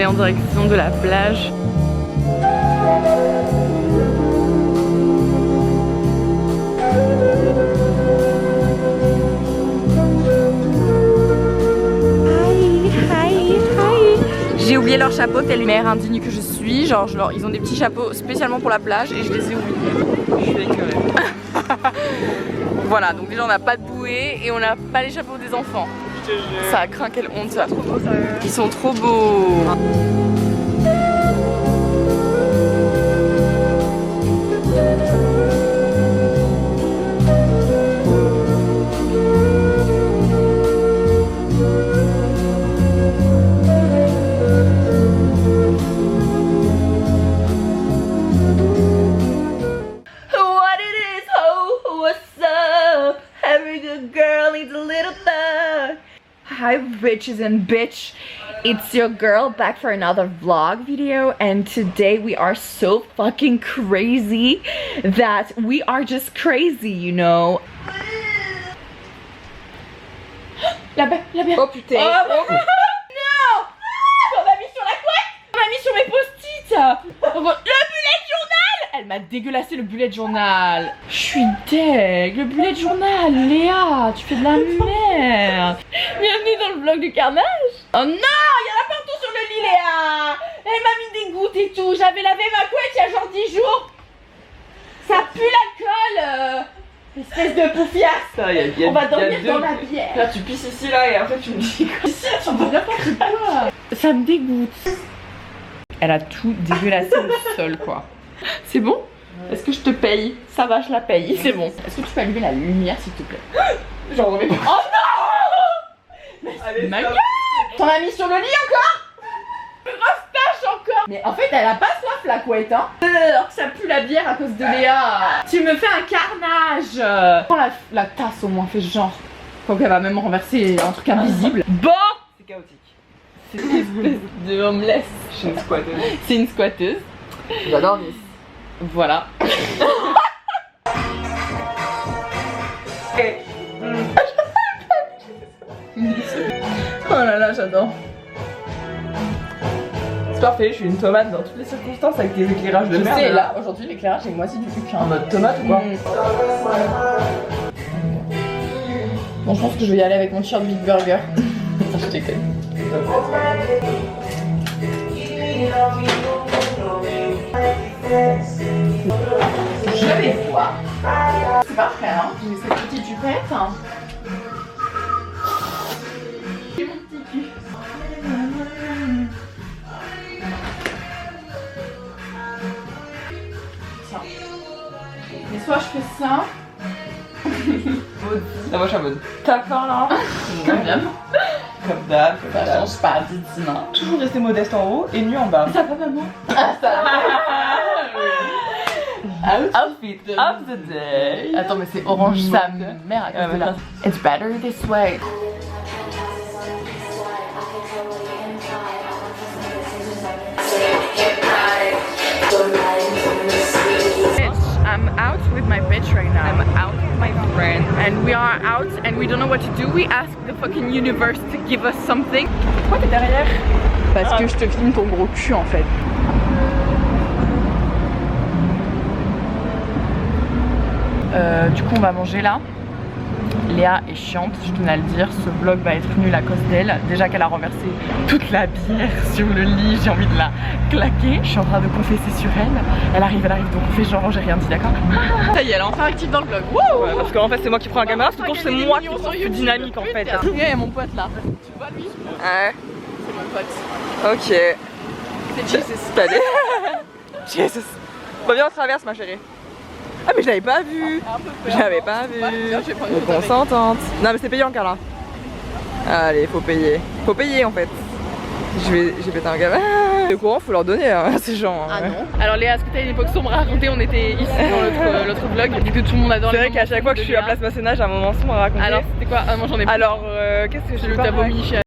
est en direction de la plage. J'ai oublié leur chapeau, telle mère indigne que je suis. Genre, ils ont des petits chapeaux spécialement pour la plage et je les ai oubliés. Je suis écœurée. Voilà, donc déjà on n'a pas de bouée et on n'a pas les chapeaux des enfants. Ça craint, quelle honte ça. Trop beau, ça. Ils sont trop beaux. Hi bitches and bitch, it's your girl back for another vlog video, and today we are so fucking crazy that we are just crazy, you know. La bière. Oh putain. Oh, non. On m'a mis sur la couette. On m'a mis sur mes post-it. Le bullet journal. Elle m'a dégueulassé le bullet journal. Je suis deg. Le bullet journal, Léa, tu fais de la merde. Bienvenue dans le vlog du carnage. Oh non, il y en a partout sur le lit, Léa. Elle m'a mis des gouttes et tout. J'avais lavé ma couette il y a genre 10 jours. Ça pue l'alcool. Espèce de poufiasse. On va dormir dans la bière. Là tu pisses ici là et après tu me dis quoi. Ici tu me dis n'importe quoi. Ça me dégoûte. Elle a tout dégueulassé au sol quoi. C'est bon? Ouais. Est-ce que je te paye? Ça va, je la paye, c'est bon. Est-ce que tu peux allumer la lumière s'il te plaît? J'en remets pas. Oh non! Mais ma gueule! T'en as mis sur le lit encore? Grosse tache encore! Mais en fait elle a pas soif la couette hein. Alors que ça pue la bière à cause de Léa. Tu me fais un carnage. Prends la tasse au moins, fais genre. Comme qu'elle va même renverser un truc invisible. Bon! C'est chaotique. C'est une espèce de homeless. Je suis une squatteuse. C'est une squatteuse. J'adore Nice. Voilà. Oh là là, j'adore. C'est parfait, je suis une tomate dans toutes les circonstances avec tes éclairages de merde. Tu sais, là, aujourd'hui, l'éclairage est moisi du cul. En mode tomate ou quoi? Bon, je pense que je vais y aller avec mon t-shirt Big Burger. Je déconne. Je vais voir. C'est pas vrai, hein. J'ai cette petite jupette. Hein. J'ai mon petit cul. Tiens. Mais soit je fais ça. Ça va, Chabonne. D'accord là. Comme d'hab. Comme d'hab. Ça change pas, dites-moi. Toujours rester modeste en haut et nu en bas. Ça va maman? Ah ça va. Outfit of the day. Attends mais c'est orange sa mère à cause de là. It's better this way. I'm out with my bitch right now. I'm out with my friend. And we are out and we don't know what to do. We ask the fucking universe to give us something. Pourquoi t'es derrière? Parce que je te filme ton gros cul en fait. Du coup on va manger là. Léa est chiante, je tenais à le dire, ce vlog va être nul à cause d'elle. Déjà qu'elle a renversé toute la bière sur le lit, j'ai envie de la claquer. Je suis en train de confesser sur elle. Elle arrive, donc on fait genre j'ai rien dit, d'accord? Ça y est, elle est enfin active dans le vlog. Wow, ouais, parce qu'en fait c'est moi qui prends la caméra, parce que quand c'est moi qui prends plus dynamique en fait. Il y a mon pote là. Tu vois lui? Ouais. C'est mon pote. Ok. C'est Jesus. Salut. Jesus. Bon viens on traverse ma chérie. Ah mais je l'avais pas vu. J'avais pas vu. Consentante. Non mais c'est payant Carla. Allez faut payer. Faut payer en fait. J'ai pété un gamin. Au courant faut leur donner hein, ces gens. Ah non. Alors Léa, est-ce que t'as une époque sombre à raconter? On était ici dans l'autre vlog, vu que tout le monde adore. C'est vrai qu'à chaque fois que je suis à Place Masséna j'ai un moment sombre à raconter. Alors c'était quoi? Ah moi j'en ai pas. Alors qu'est-ce que j'ai le t'as vomi chez.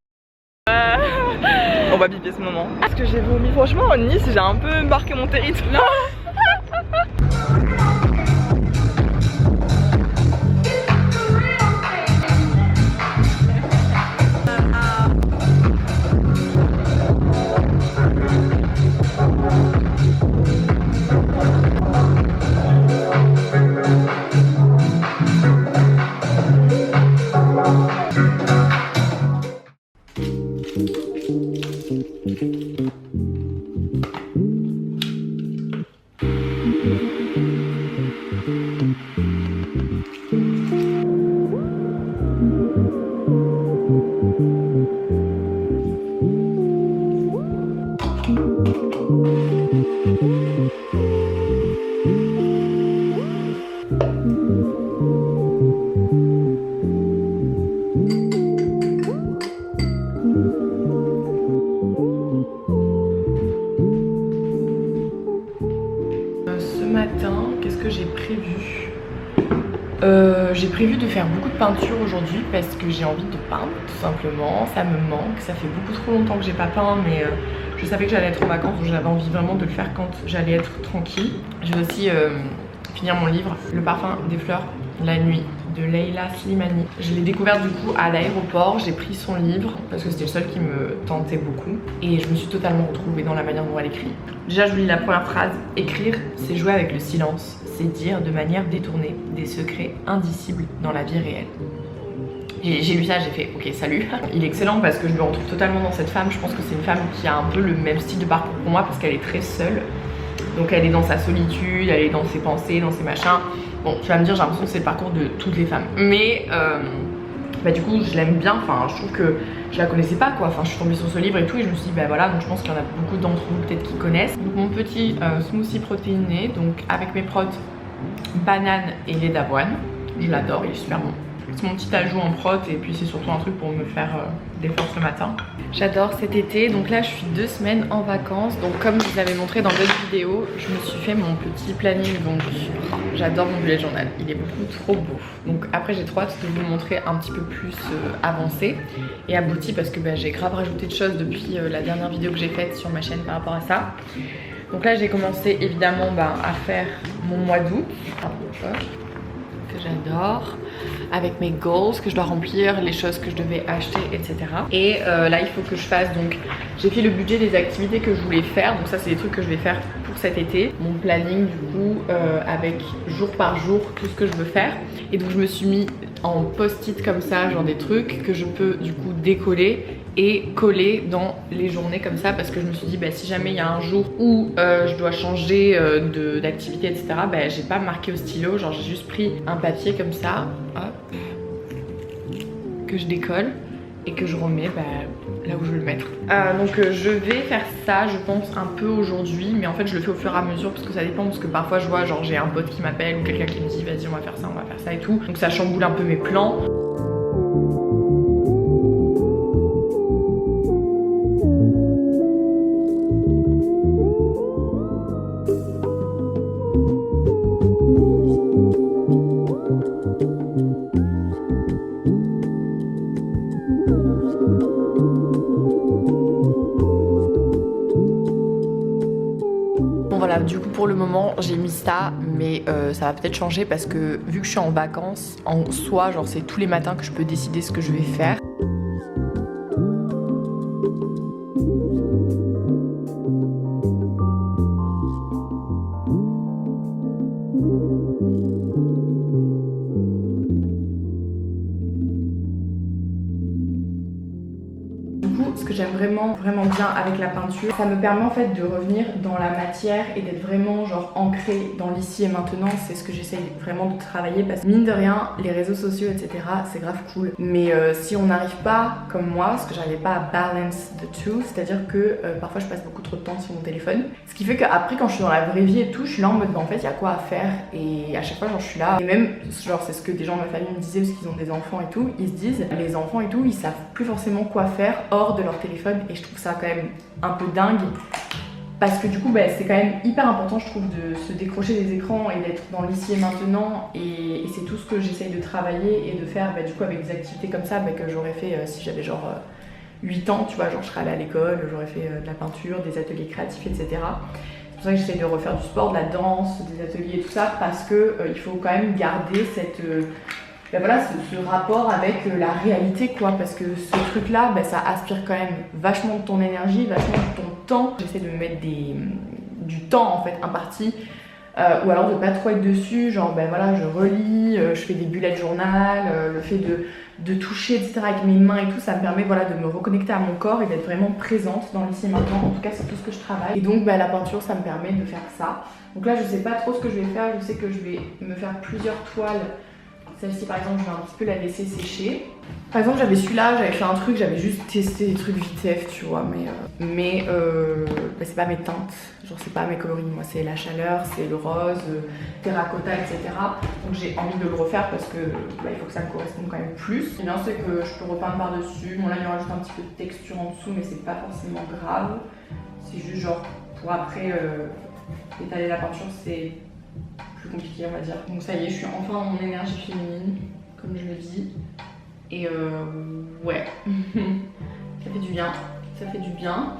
On va biper ce moment. Est-ce que j'ai vomi? Franchement en Nice j'ai un peu marqué mon territoire. Ce matin, qu'est-ce que j'ai prévu? J'ai prévu de faire beaucoup de peinture aujourd'hui parce que j'ai envie de peindre tout simplement, ça me manque, ça fait beaucoup trop longtemps que j'ai pas peint mais je savais que j'allais être en vacances donc j'avais envie vraiment de le faire quand j'allais être tranquille. Je vais aussi finir mon livre, Le parfum des fleurs, la nuit de Leila Slimani. Je l'ai découvert du coup à l'aéroport, j'ai pris son livre parce que c'était le seul qui me tentait beaucoup et je me suis totalement retrouvée dans la manière dont elle écrit. Déjà je vous lis la première phrase, écrire c'est jouer avec le silence, c'est dire de manière détournée des secrets indicibles dans la vie réelle. J'ai lu ça, j'ai fait ok salut. Il est excellent parce que je me retrouve totalement dans cette femme, je pense que c'est une femme qui a un peu le même style de parcours pour moi parce qu'elle est très seule. Donc elle est dans sa solitude, elle est dans ses pensées, dans ses machins. Bon, tu vas me dire, j'ai l'impression que c'est le parcours de toutes les femmes. Mais bah du coup, je l'aime bien. Enfin, je trouve que je la connaissais pas quoi. Enfin, je suis tombée sur ce livre et tout et je me suis dit, bah voilà, donc je pense qu'il y en a beaucoup d'entre vous peut-être qui connaissent. Donc mon petit smoothie protéiné, donc avec mes prods, banane et lait d'avoine. Je l'adore, il est super bon. C'est mon petit ajout en prot et puis c'est surtout un truc pour me faire des forces le matin. J'adore cet été, donc là je suis 2 semaines en vacances. Donc comme je vous avais montré dans d'autres vidéos, je me suis fait mon petit planning. Donc j'adore mon bullet journal, il est beaucoup trop beau. Donc après j'ai trop hâte de vous le montrer un petit peu plus avancé et abouti parce que bah, j'ai grave rajouté de choses depuis la dernière vidéo que j'ai faite sur ma chaîne par rapport à ça. Donc là j'ai commencé évidemment à faire mon mois d'août que j'adore, avec mes goals que je dois remplir, les choses que je devais acheter, etc. Et là il faut que je fasse, donc j'ai fait le budget des activités que je voulais faire, donc ça c'est des trucs que je vais faire pour cet été. Mon planning du coup avec jour par jour tout ce que je veux faire. Et donc je me suis mis en post-it comme ça, genre des trucs que je peux du coup décoller et coller dans les journées comme ça parce que je me suis dit bah, si jamais il y a un jour où je dois changer d'activité etc, bah, j'ai pas marqué au stylo, genre j'ai juste pris un papier comme ça, hop, que je décolle et que je remets là où je veux le mettre. Donc je vais faire ça je pense un peu aujourd'hui, mais en fait je le fais au fur et à mesure parce que ça dépend, parce que parfois je vois genre j'ai un pote qui m'appelle ou quelqu'un qui me dit vas-y on va faire ça et tout, donc ça chamboule un peu mes plans. Voilà, du coup pour le moment j'ai mis ça, mais ça va peut-être changer parce que vu que je suis en vacances, en soi genre c'est tous les matins que je peux décider ce que je vais faire. Ce que j'aime vraiment bien avec la peinture, ça me permet en fait de revenir dans la matière et d'être vraiment genre ancrée dans l'ici et maintenant. C'est ce que j'essaye vraiment de travailler parce que mine de rien, les réseaux sociaux etc c'est grave cool, mais si on n'arrive pas comme moi, parce que j'arrivais pas à balance the two, c'est à dire que parfois je passe beaucoup trop de temps sur mon téléphone, ce qui fait qu'après quand je suis dans la vraie vie et tout, je suis là en mode en fait il y a quoi à faire, et à chaque fois genre je suis là, et même genre c'est ce que des gens de ma famille me disaient parce qu'ils ont des enfants et tout, ils se disent les enfants et tout ils savent plus forcément quoi faire hors de leur téléphone, et je trouve ça quand même un peu dingue parce que du coup c'est quand même hyper important je trouve de se décrocher des écrans et d'être dans l'ici et maintenant, et c'est tout ce que j'essaye de travailler et de faire du coup avec des activités comme ça que j'aurais fait si j'avais genre 8 ans, tu vois, genre je serais allée à l'école, j'aurais fait de la peinture, des ateliers créatifs etc. C'est pour ça que j'essaye de refaire du sport, de la danse, des ateliers et tout ça, parce que il faut quand même garder cette voilà, ce rapport avec la réalité quoi, parce que ce truc là ça aspire quand même vachement de ton énergie, vachement de ton temps. J'essaie de me mettre du temps en fait imparti, ou alors de pas trop être dessus, genre voilà je relis, je fais des bullet journal, le fait de toucher etc avec mes mains et tout, ça me permet voilà de me reconnecter à mon corps et d'être vraiment présente dans l'ici et maintenant. En tout cas c'est tout ce que je travaille, et donc la peinture ça me permet de faire ça. Donc là je sais pas trop ce que je vais faire, je sais que je vais me faire plusieurs toiles. Celle-ci par exemple je vais un petit peu la laisser sécher Par exemple, j'avais celui-là, j'avais fait un truc, j'avais juste testé des trucs vitef, tu vois, mais bah, c'est pas mes teintes, genre c'est pas mes coloris, moi c'est la chaleur, c'est le rose, terracotta, etc. Donc j'ai envie de le refaire parce que bah, il faut que ça me corresponde quand même plus. Ce qui est bien, c'est que je peux repeindre par-dessus. Bon là, il y aura juste un petit peu de texture en dessous, mais c'est pas forcément grave. C'est juste genre pour après étaler la peinture, c'est plus compliqué, on va dire. Donc ça y est, je suis enfin dans mon énergie féminine, comme je le dis. Et ouais, ça fait du bien, ça fait du bien.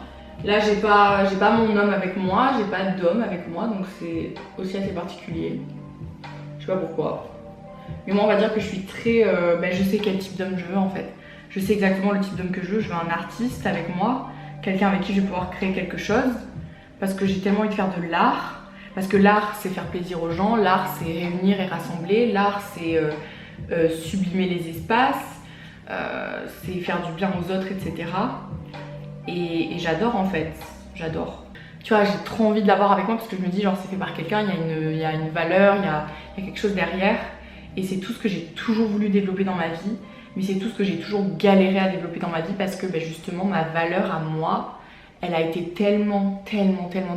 Là j'ai pas mon homme avec moi, j'ai pas d'homme avec moi, donc c'est aussi assez particulier. Je sais pas pourquoi. Mais moi on va dire que je suis très, je sais quel type d'homme je veux en fait. Je sais exactement le type d'homme que je veux un artiste avec moi, quelqu'un avec qui je vais pouvoir créer quelque chose. Parce que j'ai tellement envie de faire de l'art. Parce que l'art c'est faire plaisir aux gens, l'art c'est réunir et rassembler, l'art c'est sublimer les espaces. C'est faire du bien aux autres, etc. Et j'adore en fait, j'adore. Tu vois, j'ai trop envie de l'avoir avec moi parce que je me dis genre c'est fait par quelqu'un, il y a une valeur, il y a quelque chose derrière. Et c'est tout ce que j'ai toujours voulu développer dans ma vie, mais c'est tout ce que j'ai toujours galéré à développer dans ma vie parce que justement ma valeur à moi, elle a été tellement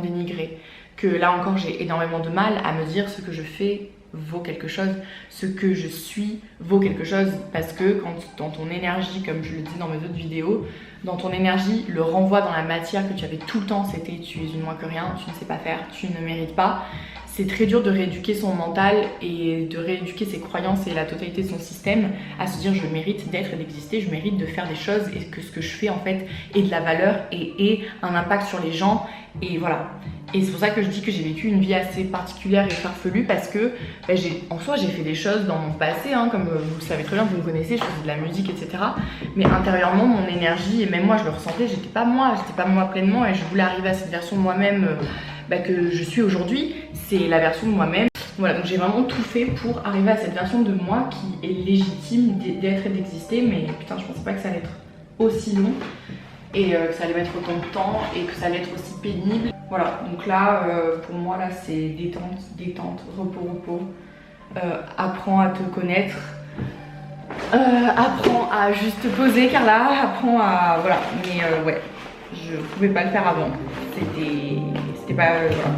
dénigrée que là encore j'ai énormément de mal à me dire ce que je fais vaut quelque chose, ce que je suis vaut quelque chose, parce que quand dans ton énergie, comme je le dis dans mes autres vidéos, dans ton énergie, le renvoi dans la matière que tu avais tout le temps, c'était tu es une moins que rien, tu ne sais pas faire, tu ne mérites pas. C'est très dur de rééduquer son mental et de rééduquer ses croyances et la totalité de son système à se dire je mérite d'être et d'exister, je mérite de faire des choses et que ce que je fais en fait ait de la valeur et ait un impact sur les gens, et voilà. Et c'est pour ça que je dis que j'ai vécu une vie assez particulière et farfelue parce que en soi j'ai fait des choses dans mon passé, hein, comme vous le savez très bien, vous me connaissez, je faisais de la musique, etc. Mais intérieurement mon énergie, et même moi je le ressentais, j'étais pas moi pleinement, et je voulais arriver à cette version de moi-même que je suis aujourd'hui, c'est la version de moi-même. Voilà, donc j'ai vraiment tout fait pour arriver à cette version de moi qui est légitime d'être et d'exister, mais putain je pensais pas que ça allait être aussi long. Et que ça allait mettre autant de temps et que ça allait être aussi pénible. Voilà, donc là, pour moi, là, c'est détente, repos. Apprends à te connaître. Apprends à juste te poser, Carla. Apprends à... Voilà, mais ouais, je pouvais pas le faire avant. C'était pas... voilà.